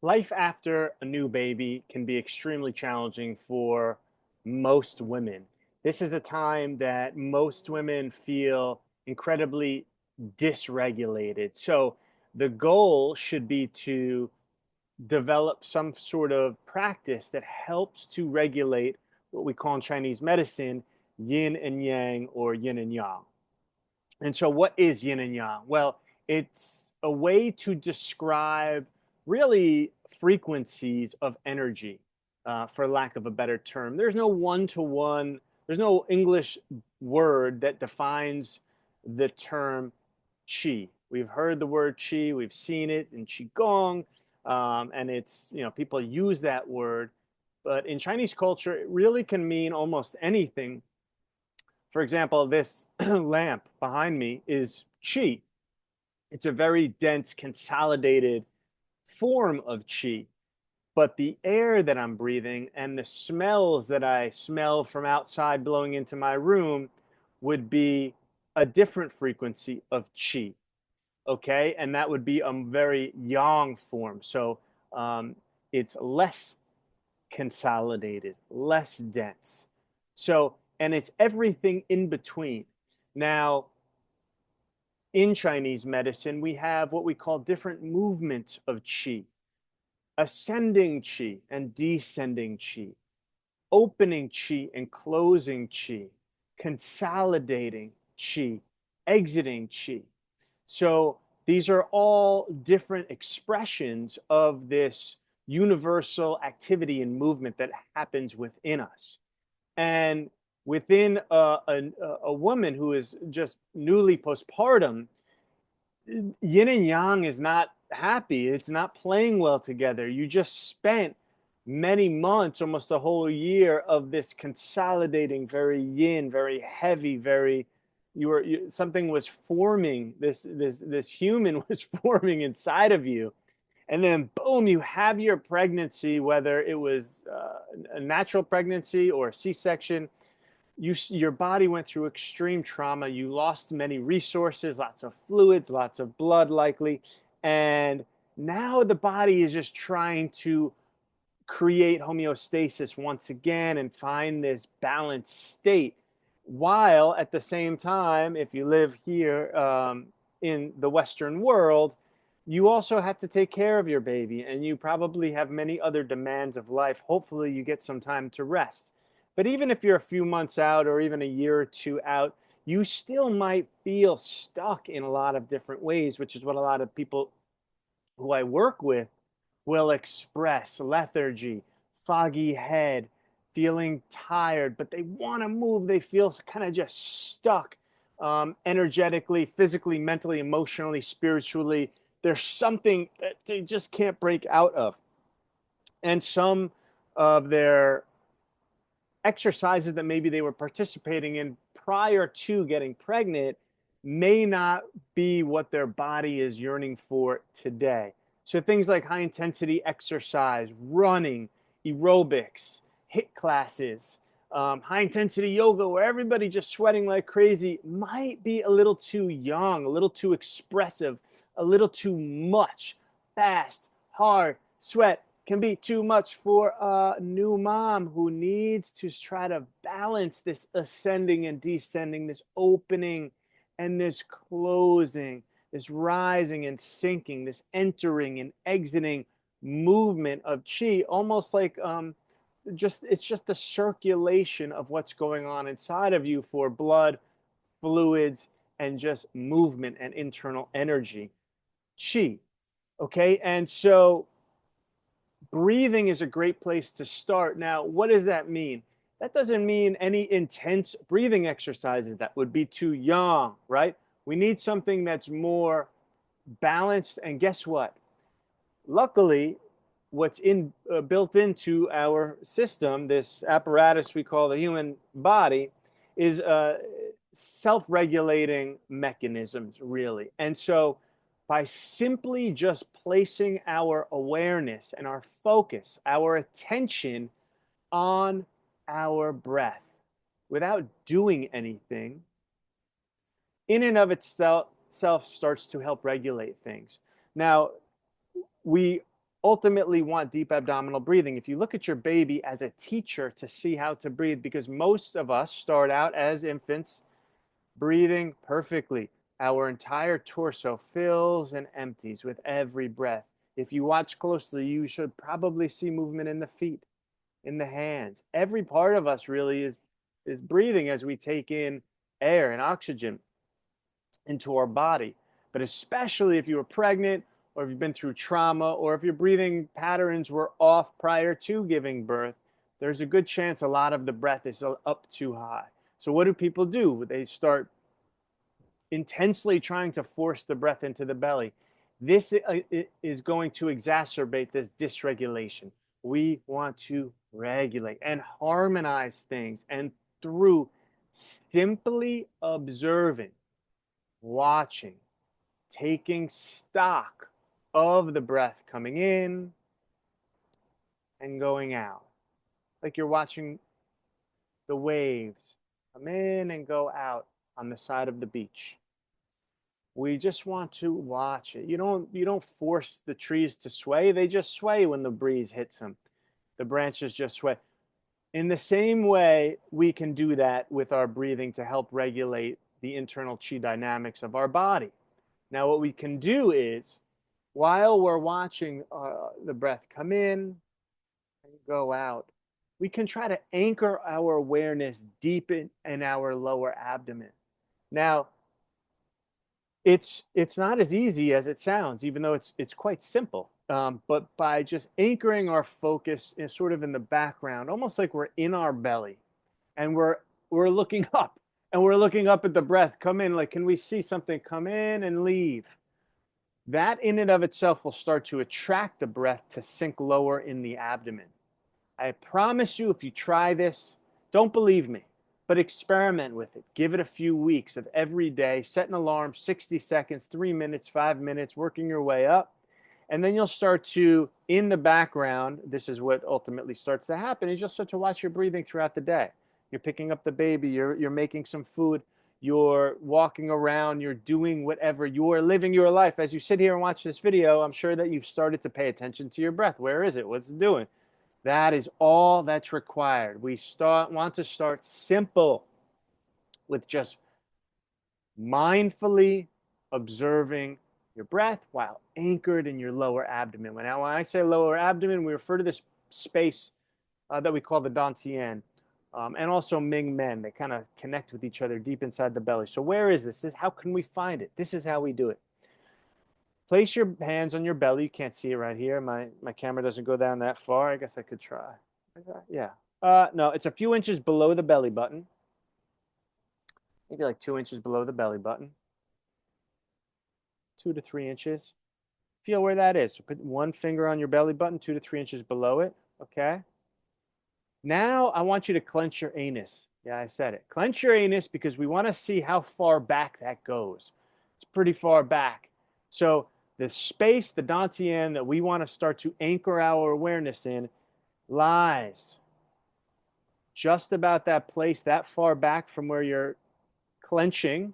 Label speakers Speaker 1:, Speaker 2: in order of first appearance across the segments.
Speaker 1: Life after a new baby can be extremely challenging for most women. This is a time that most women feel incredibly dysregulated. So, the goal should be to develop some sort of practice that helps to regulate what we call in Chinese medicine yin and yang or yin and yang. And so, what is yin and yang? Well, it's a way to describe really frequencies of energy, for lack of a better term. There's no one to one, there's no English word that defines the term qi. We've heard the word qi, we've seen it in qigong, and people use that word. But in Chinese culture, it really can mean almost anything. For example, this lamp behind me is qi. It's a very dense, consolidated form of qi. But the air that I'm breathing and the smells that I smell from outside blowing into my room would be a different frequency of qi. Okay. And that would be a very yang form. So it's less consolidated, less dense. So, and it's everything in between. Now, in Chinese medicine, we have what we call different movements of qi: ascending qi and descending qi, opening qi and closing qi, consolidating qi, exiting qi. So these are all different expressions of this universal activity and movement that happens within us. And within a woman who is just newly postpartum, yin and yang is not happy. It's not playing well together. You just spent many months, almost a whole year of this consolidating, very yin, very heavy, very something was forming. This human was forming inside of you, and then boom, you have your pregnancy, whether it was a natural pregnancy or a C-section. Your body went through extreme trauma. You lost many resources, lots of fluids, lots of blood likely, and now the body is just trying to create homeostasis once again and find this balanced state, while at the same time, if you live here in the Western world, you also have to take care of your baby, and you probably have many other demands of life. Hopefully you get some time to rest. But even if you're a few months out or even a year or two out, you still might feel stuck in a lot of different ways, which is what a lot of people who I work with will express: lethargy, foggy head, feeling tired, but they want to move. They feel kind of just stuck, energetically, physically, mentally, emotionally, spiritually. There's something that they just can't break out of. And some of their exercises that maybe they were participating in prior to getting pregnant may not be what their body is yearning for today. So things like high intensity exercise, running, aerobics, HIIT classes, high intensity yoga, where everybody just sweating like crazy, might be a little too young, a little too expressive, a little too much. Fast, hard, sweat can be too much for a new mom who needs to try to balance this ascending and descending, this opening and this closing, this rising and sinking, this entering and exiting movement of chi, almost like it's just the circulation of what's going on inside of you for blood, fluids, and just movement and internal energy. Chi. Okay. And so breathing is a great place to start. Now, what does that mean? That doesn't mean any intense breathing exercises. That would be too young, right? We need something that's more balanced. And guess what? Luckily, what's built into our system, this apparatus we call the human body, is self-regulating mechanisms, really. And so by simply just placing our awareness and our focus, our attention on our breath without doing anything, in and of itself starts to help regulate things. Now, we ultimately want deep abdominal breathing. If you look at your baby as a teacher to see how to breathe, because most of us start out as infants breathing perfectly. Our entire torso fills and empties with every breath. If you watch closely, you should probably see movement in the feet, in the hands. Every part of us really is breathing as we take in air and oxygen into our body. But especially if you were pregnant, or if you've been through trauma, or if your breathing patterns were off prior to giving birth, there's a good chance a lot of the breath is up too high. So what do people do? They start intensely trying to force the breath into the belly. This is going to exacerbate this dysregulation. We want to regulate and harmonize things. And through simply observing, watching, taking stock of the breath coming in and going out, like you're watching the waves come in and go out on the side of the beach. We just want to watch it. You don't force the trees to sway. They just sway when the breeze hits them. The branches just sway. In the same way, we can do that with our breathing to help regulate the internal chi dynamics of our body. Now, what we can do is, while we're watching the breath come in and go out, we can try to anchor our awareness deep in our lower abdomen. Now, it's not as easy as it sounds, even though it's quite simple. But by just anchoring our focus in, sort of in the background, almost like we're in our belly, and we're looking up, and we're looking up at the breath come in. Like, can we see something come in and leave? That in and of itself will start to attract the breath to sink lower in the abdomen. I promise you, if you try this, don't believe me, but experiment with it. Give it a few weeks of every day. Set an alarm, 60 seconds, 3 minutes, 5 minutes, working your way up. And then you'll start to, in the background, this is what ultimately starts to happen, is you'll start to watch your breathing throughout the day. You're picking up the baby, you're making some food, you're walking around, you're doing whatever, you're living your life. As you sit here and watch this video, I'm sure that you've started to pay attention to your breath. Where is it? What's it doing? That is all that's required. We want to start simple with just mindfully observing your breath while anchored in your lower abdomen. Now, when I say lower abdomen, we refer to this space that we call the dantian, and also Ming Men. They kind of connect with each other deep inside the belly. So where is this? How can we find it? This is how we do it. Place your hands on your belly. You can't see it right here. My camera doesn't go down that far. I guess I could try. Yeah. No, it's a few inches below the belly button. Maybe like 2 inches below the belly button. 2 to 3 inches. Feel where that is. So put one finger on your belly button, 2 to 3 inches below it. Okay. Now I want you to clench your anus. Yeah, I said it. Clench your anus because we want to see how far back that goes. It's pretty far back. So the space, the dantian that we want to start to anchor our awareness in lies just about that place, that far back from where you're clenching,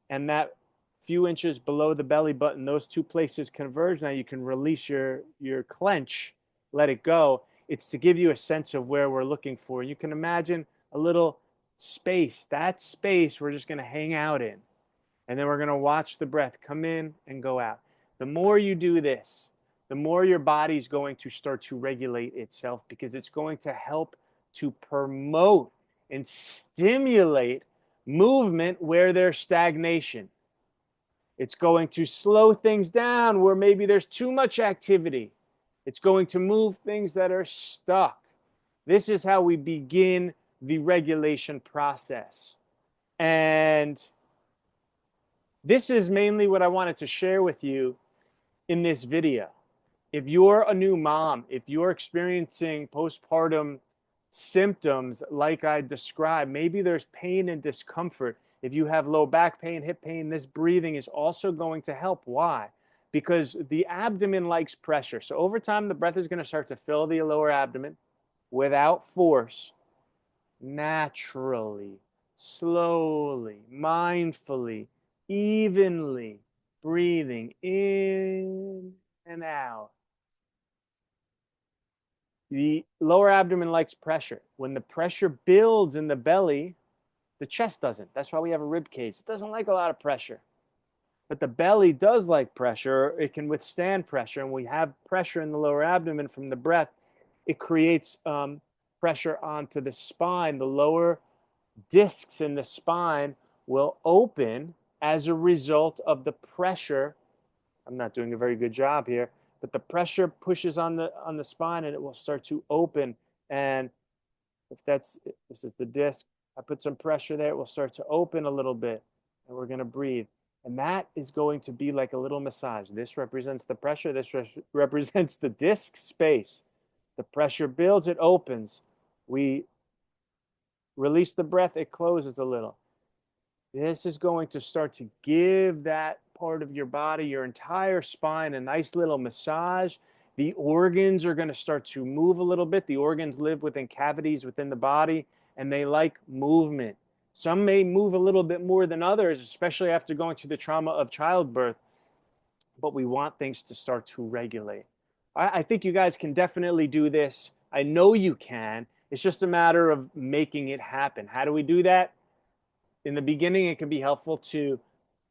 Speaker 1: and that few inches below the belly button. Those two places converge. Now you can release your clench, let it go. It's to give you a sense of where we're looking for. You can imagine a little space. That space we're just going to hang out in. And then we're going to watch the breath come in and go out. The more you do this, the more your body's going to start to regulate itself, because it's going to help to promote and stimulate movement where there's stagnation. It's going to slow things down where maybe there's too much activity. It's going to move things that are stuck. This is how we begin the regulation process. And this is mainly what I wanted to share with you in this video. If you're a new mom, if you're experiencing postpartum symptoms like I described, maybe there's pain and discomfort. If you have low back pain, hip pain, this breathing is also going to help. Why? Because the abdomen likes pressure. So over time, the breath is going to start to fill the lower abdomen without force, naturally, slowly, mindfully, evenly, breathing in and out. The lower abdomen likes pressure. When the pressure builds in the belly, the chest doesn't. That's why we have a rib cage. It doesn't like a lot of pressure. But the belly does like pressure. It can withstand pressure. And we have pressure in the lower abdomen from the breath. It creates pressure onto the spine. The lower discs in the spine will open as a result of the pressure. I'm not doing a very good job here, but the pressure pushes on the spine and it will start to open. And if this is the disc, I put some pressure there, it will start to open a little bit, and we're going to breathe. And that is going to be like a little massage. This represents the pressure. This represents the disc space. The pressure builds, it opens. We release the breath, it closes a little. This is going to start to give that part of your body, your entire spine, a nice little massage. The organs are going to start to move a little bit. The organs live within cavities within the body, and they like movement. Some may move a little bit more than others, especially after going through the trauma of childbirth, but we want things to start to regulate. I think you guys can definitely do this. I know you can. It's just a matter of making it happen. How do we do that? In the beginning, it can be helpful to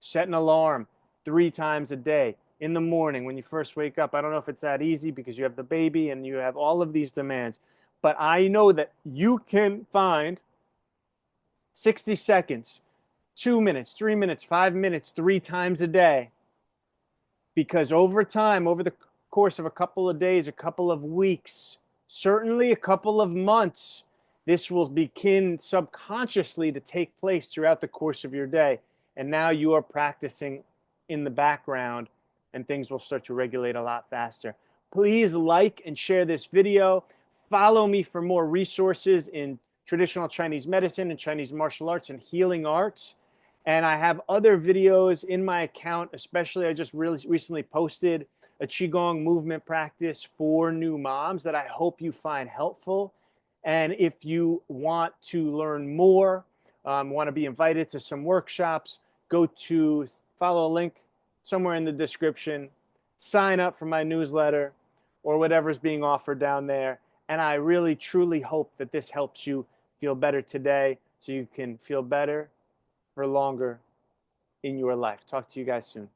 Speaker 1: set an alarm 3 times a day in the morning when you first wake up. I don't know if it's that easy because you have the baby and you have all of these demands, but I know that you can find 60 seconds, 2 minutes, 3 minutes, 5 minutes, 3 times a day, because over time, over the course of a couple of days, a couple of weeks, certainly a couple of months, this will begin subconsciously to take place throughout the course of your day. And now you are practicing in the background, and things will start to regulate a lot faster. Please like and share this video. Follow me for more resources in traditional Chinese medicine and Chinese martial arts and healing arts. And I have other videos in my account, especially I just really recently posted a Qigong movement practice for new moms that I hope you find helpful. And if you want to learn more, want to be invited to some workshops, follow a link somewhere in the description, sign up for my newsletter or whatever's being offered down there. And I really, truly hope that this helps you feel better today so you can feel better for longer in your life. Talk to you guys soon.